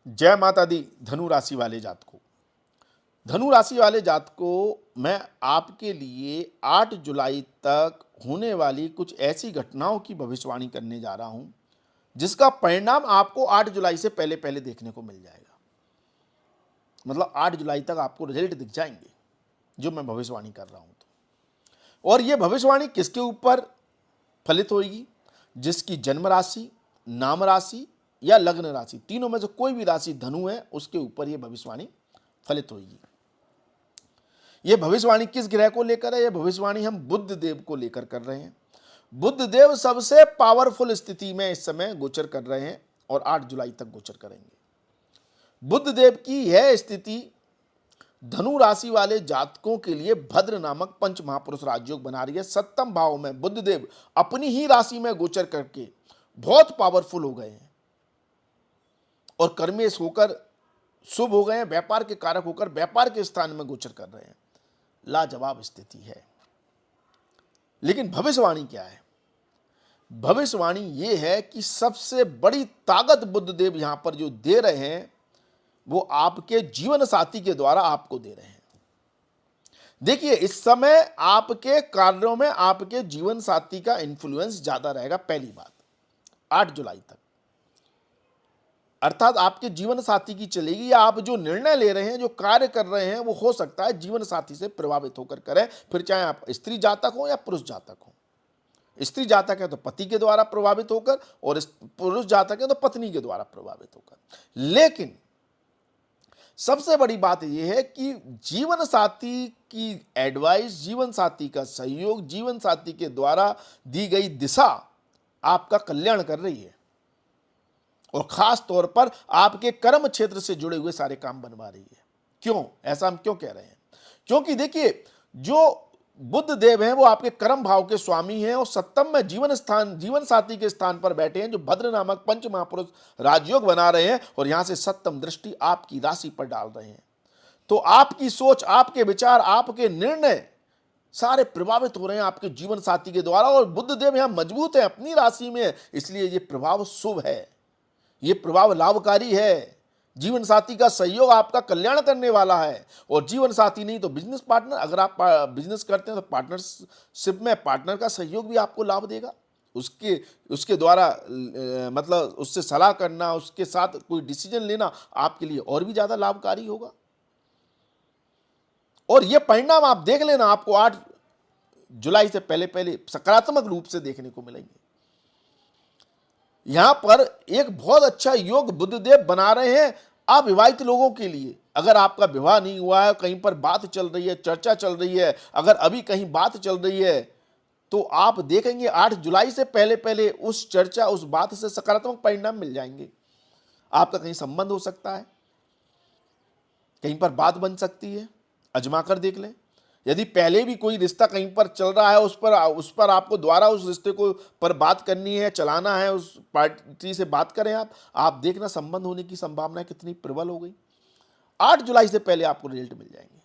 जय माता दी। धनु राशि वाले जातकों, धनु राशि वाले जातकों, मैं आपके लिए 8 जुलाई तक होने वाली कुछ ऐसी घटनाओं की भविष्यवाणी करने जा रहा हूं जिसका परिणाम आपको 8 जुलाई से पहले पहले देखने को मिल जाएगा। मतलब 8 जुलाई तक आपको रिजल्ट दिख जाएंगे जो मैं भविष्यवाणी कर रहा हूं। और यह भविष्यवाणी किसके ऊपर फलित होगी? जिसकी जन्म राशि, नाम राशि या लग्न राशि, तीनों में से कोई भी राशि धनु है उसके ऊपर यह भविष्यवाणी फलित होगी। यह भविष्यवाणी किस ग्रह को लेकर है? यह भविष्यवाणी हम बुध देव को लेकर कर रहे हैं। बुध देव सबसे पावरफुल स्थिति में इस समय गोचर कर रहे हैं और 8 जुलाई तक गोचर करेंगे। बुध देव की यह स्थिति धनु राशि वाले जातकों के लिए भद्र नामक पंच महापुरुष राजयोग बना रही है। 7वें भाव में बुध देव अपनी ही राशि में गोचर करके बहुत पावरफुल हो गए हैं और कर्मेश होकर शुभ हो गए हैं। व्यापार के कारक होकर व्यापार के स्थान में गोचर कर रहे हैं। लाजवाब स्थिति है। लेकिन भविष्यवाणी क्या है? भविष्यवाणी यह है कि सबसे बड़ी ताकत बुध देव यहां पर जो दे रहे हैं वो आपके जीवन साथी के द्वारा आपको दे रहे हैं। देखिए, इस समय आपके कार्यों में आपके जीवन साथी का इंफ्लुएंस ज्यादा रहेगा। पहली बात, 8 जुलाई तक, अर्थात आपके जीवन साथी की चलेगी या आप जो निर्णय ले रहे हैं, जो कार्य कर रहे हैं, वो हो सकता है जीवन साथी से प्रभावित होकर करें। फिर चाहे आप स्त्री जातक हो या पुरुष जातक हो। स्त्री जातक है तो पति के द्वारा प्रभावित होकर और पुरुष जातक है तो पत्नी के द्वारा प्रभावित होकर। लेकिन सबसे बड़ी बात यह है कि जीवन साथी की एडवाइस, जीवन साथी का सहयोग, जीवन साथी के द्वारा दी गई दिशा आपका कल्याण कर रही है और खास तौर पर आपके कर्म क्षेत्र से जुड़े हुए सारे काम बनवा रही है। क्यों? ऐसा हम क्यों कह रहे हैं? क्योंकि देखिए, जो बुध देव हैं वो आपके कर्म भाव के स्वामी हैं और 7वें में जीवन साथी के स्थान पर बैठे हैं, जो भद्र नामक पंच महापुरुष राजयोग बना रहे हैं और यहां से 7वें दृष्टि आपकी राशि पर डाल रहे हैं। तो आपकी सोच, आपके विचार, आपके निर्णय सारे प्रभावित हो रहे हैं आपके जीवन साथी के द्वारा। और बुध देव यहां मजबूत है, अपनी राशि में, इसलिए यह प्रभाव शुभ है, यह प्रभाव लाभकारी है। जीवन साथी का सहयोग आपका कल्याण करने वाला है। और जीवन साथी नहीं तो बिजनेस पार्टनर, अगर आप बिजनेस करते हैं तो पार्टनरशिप में पार्टनर का सहयोग भी आपको लाभ देगा। उसके द्वारा मतलब उससे सलाह करना, उसके साथ कोई डिसीजन लेना आपके लिए और भी ज्यादा लाभकारी होगा। और यह परिणाम आप देख लेना, आपको 8 जुलाई से पहले पहले सकारात्मक रूप से देखने को मिलेंगे। यहां पर एक बहुत अच्छा योग बुधदेव बना रहे हैं अविवाहित लोगों के लिए। अगर आपका विवाह नहीं हुआ है, कहीं पर बात चल रही है, चर्चा चल रही है, अगर अभी कहीं बात चल रही है, तो आप देखेंगे 8 जुलाई से पहले पहले उस चर्चा, उस बात से सकारात्मक परिणाम मिल जाएंगे। आपका कहीं संबंध हो सकता है, कहीं पर बात बन सकती है, अजमा कर देख लें। यदि पहले भी कोई रिश्ता कहीं पर चल रहा है, उस पर आपको द्वारा उस रिश्ते को पर बात करनी है, चलाना है, उस पार्टी से बात करें आप देखना संबंध होने की संभावना कितनी प्रबल हो गई। 8 जुलाई से पहले आपको रिजल्ट मिल जाएंगे।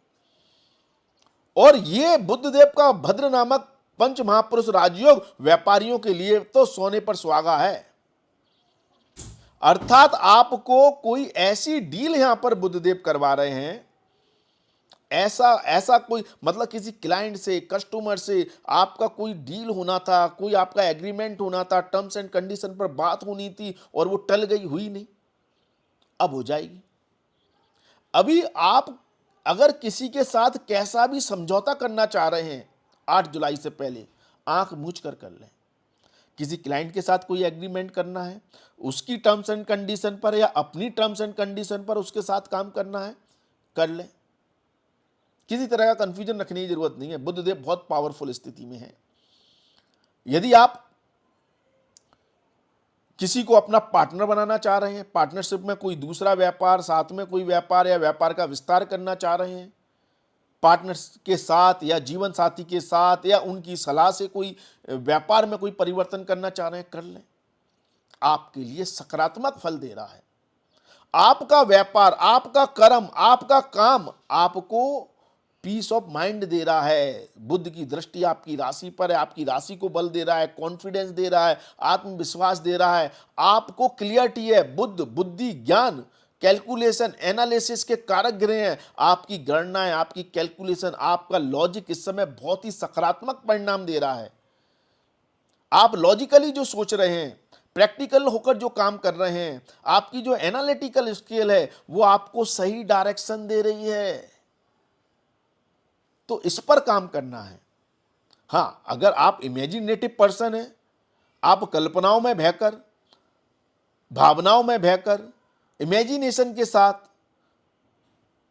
और ये बुधदेव का भद्र नामक पंच महापुरुष राजयोग व्यापारियों के लिए तो सोने पर सुहागा है। अर्थात आपको कोई ऐसी डील यहां पर बुधदेव करवा रहे हैं, ऐसा कोई मतलब किसी क्लाइंट से, कस्टमर से आपका कोई डील होना था, कोई आपका एग्रीमेंट होना था, टर्म्स एंड कंडीशन पर बात होनी थी और वो टल गई, हुई नहीं, अब हो जाएगी। अभी आप अगर किसी के साथ कैसा भी समझौता करना चाह रहे हैं 8 जुलाई से पहले, आंख मूंझ कर लें। किसी क्लाइंट के साथ कोई एग्रीमेंट करना है, उसकी टर्म्स एंड कंडीशन पर या अपनी टर्म्स एंड कंडीशन पर उसके साथ काम करना है, कर लें। किसी तरह का कंफ्यूजन रखने की जरूरत नहीं है। बुधदेव बहुत पावरफुल स्थिति में है। यदि आप किसी को अपना पार्टनर बनाना चाह रहे हैं, पार्टनरशिप में कोई दूसरा व्यापार, साथ में कोई व्यापार या व्यापार का विस्तार करना चाह रहे हैं, पार्टनर के साथ या जीवन साथी के साथ या उनकी सलाह से कोई व्यापार में कोई परिवर्तन करना चाह रहे हैं, कर लें। आपके लिए सकारात्मक फल दे रहा है। आपका व्यापार, आपका कर्म, आपका काम आपको पीस ऑफ माइंड दे रहा है। बुद्ध की दृष्टि आपकी राशि पर है, आपकी राशि को बल दे रहा है, कॉन्फिडेंस दे रहा है, आत्मविश्वास दे रहा है, आपको क्लियरिटी है। बुद्धि, ज्ञान कैलकुलेशन, एनालिसिस के कारक ग्रह हैं। आपकी गणनाएं, आपकी कैलकुलेशन, आपका लॉजिक इस समय बहुत ही सकारात्मक परिणाम दे रहा है। आप लॉजिकली जो सोच रहे हैं, प्रैक्टिकल होकर जो काम कर रहे हैं, आपकी जो एनालिटिकल स्केल है वो आपको सही डायरेक्शन दे रही है। तो इस पर काम करना है। हाँ, अगर आप इमेजिनेटिव पर्सन हैं, आप कल्पनाओं में बहकर, भावनाओं में बहकर, इमेजिनेशन के साथ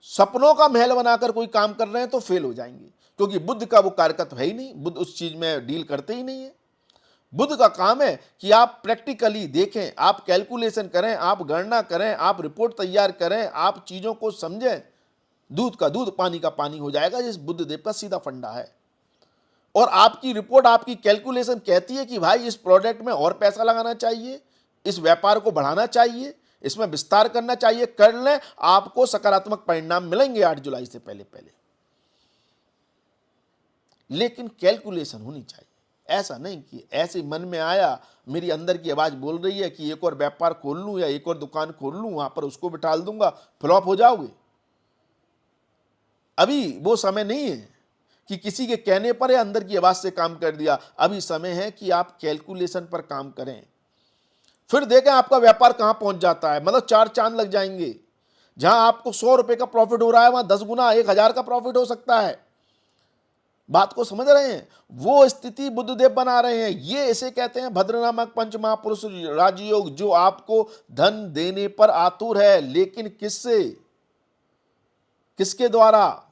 सपनों का महल बनाकर कोई काम कर रहे हैं तो फेल हो जाएंगे, क्योंकि बुद्ध का वो कारकत्व है ही नहीं। बुद्ध उस चीज में डील करते ही नहीं है। बुद्ध का काम है कि आप प्रैक्टिकली देखें, आप कैलकुलेशन करें, आप गणना करें, आप रिपोर्ट तैयार करें, आप चीजों को समझें। दूध का दूध, पानी का पानी हो जाएगा, जिस बुद्ध देव का सीधा फंडा है। और आपकी रिपोर्ट, आपकी कैलकुलेशन कहती है कि भाई इस प्रोडक्ट में और पैसा लगाना चाहिए, इस व्यापार को बढ़ाना चाहिए, इसमें विस्तार करना चाहिए, कर लें, आपको सकारात्मक परिणाम मिलेंगे 8 जुलाई से पहले पहले। लेकिन कैलकुलेशन होनी चाहिए। ऐसा नहीं कि ऐसे मन में आया, मेरी अंदर की आवाज बोल रही है कि एक और व्यापार खोल लूं या एक और दुकान खोल लूं, वहां पर उसको बिठा दूंगा, फ्लॉप हो जाओगे। अभी वो समय नहीं है कि किसी के कहने पर या अंदर की आवाज से काम कर दिया। अभी समय है कि आप कैलकुलेशन पर काम करें, फिर देखें आपका व्यापार कहां पहुंच जाता है। मतलब 4 चांद लग जाएंगे। जहां आपको 100 रुपए का प्रॉफिट हो रहा है, वहां 10 गुना 1000 का प्रॉफिट हो सकता है। बात को समझ रहे हैं? वो स्थिति बुद्धदेव बना रहे हैं। ये इसे कहते हैं भद्र नामक पंच महापुरुष राजयोग, जो आपको धन देने पर आतुर है। लेकिन किससे? किसके द्वारा?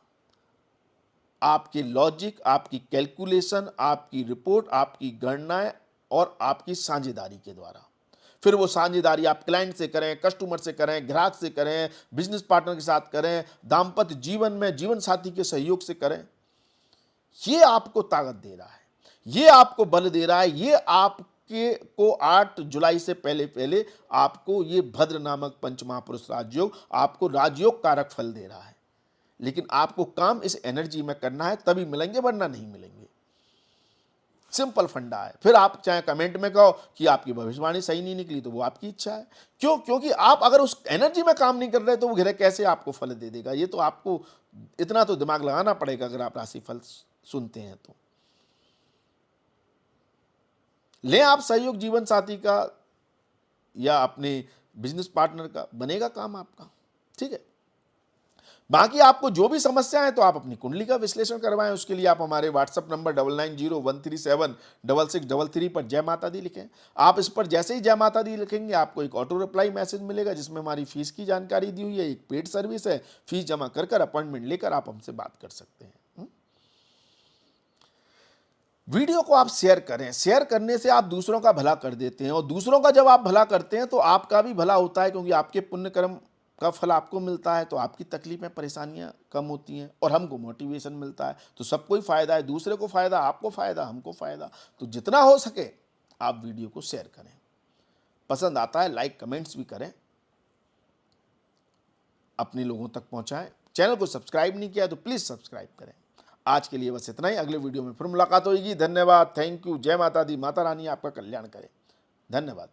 आपके लॉजिक, आपकी कैलकुलेशन, आपकी रिपोर्ट, आपकी गणनाएं और आपकी साझेदारी के द्वारा। फिर वो साझेदारी आप क्लाइंट से करें, कस्टमर से करें, ग्राहक से करें, बिजनेस पार्टनर के साथ करें, दाम्पत्य जीवन में जीवन साथी के सहयोग से करें। ये आपको ताकत दे रहा है, ये आपको बल दे रहा है, ये आपके को 8 जुलाई से पहले पहले आपको ये भद्र नामक पंच महापुरुष राजयोग आपको राजयोग कारक फल दे रहा है। लेकिन आपको काम इस एनर्जी में करना है, तभी मिलेंगे, वरना नहीं मिलेंगे। सिंपल फंडा है। फिर आप चाहे कमेंट में कहो कि आपकी भविष्यवाणी सही नहीं निकली, तो वो आपकी इच्छा है। क्यों? क्योंकि आप अगर उस एनर्जी में काम नहीं कर रहे तो वो ग्रह कैसे आपको फल दे देगा? ये तो आपको इतना तो दिमाग लगाना पड़ेगा अगर आप राशिफल सुनते हैं तो। ले आप सहयोग जीवन साथी का या अपने बिजनेस पार्टनर का, बनेगा काम आपका। ठीक है। बाकी आपको जो भी समस्या है तो आप अपनी कुंडली का विश्लेषण करवाएं। उसके लिए आप हमारे व्हाट्सएप नंबर 9901376633 पर जय माता दी लिखें। आप इस पर जैसे ही जय माता दी लिखेंगे, आपको एक ऑटो रिप्लाई मैसेज मिलेगा जिसमें हमारी फीस की जानकारी दी हुई है। एक पेड सर्विस है, फीस जमा कर अपॉइंटमेंट लेकर आप हमसे बात कर सकते हैं। वीडियो को आप शेयर करें। शेयर करने से आप दूसरों का भला कर देते हैं, और दूसरों का जब आप भला करते हैं तो आपका भी भला होता है, क्योंकि आपके पुण्य कर्म का फल आपको मिलता है। तो आपकी तकलीफें, परेशानियां कम होती हैं और हमको मोटिवेशन मिलता है। तो सबको ही फायदा है, दूसरे को फायदा, आपको फायदा, हमको फायदा। तो जितना हो सके आप वीडियो को शेयर करें। पसंद आता है लाइक कमेंट्स भी करें, अपने लोगों तक पहुंचाएं। चैनल को सब्सक्राइब नहीं किया तो प्लीज सब्सक्राइब करें। आज के लिए बस इतना ही। अगले वीडियो में फिर मुलाकात होगी। धन्यवाद, थैंक यू, जय माता दी। माता रानी आपका कल्याण करे। धन्यवाद।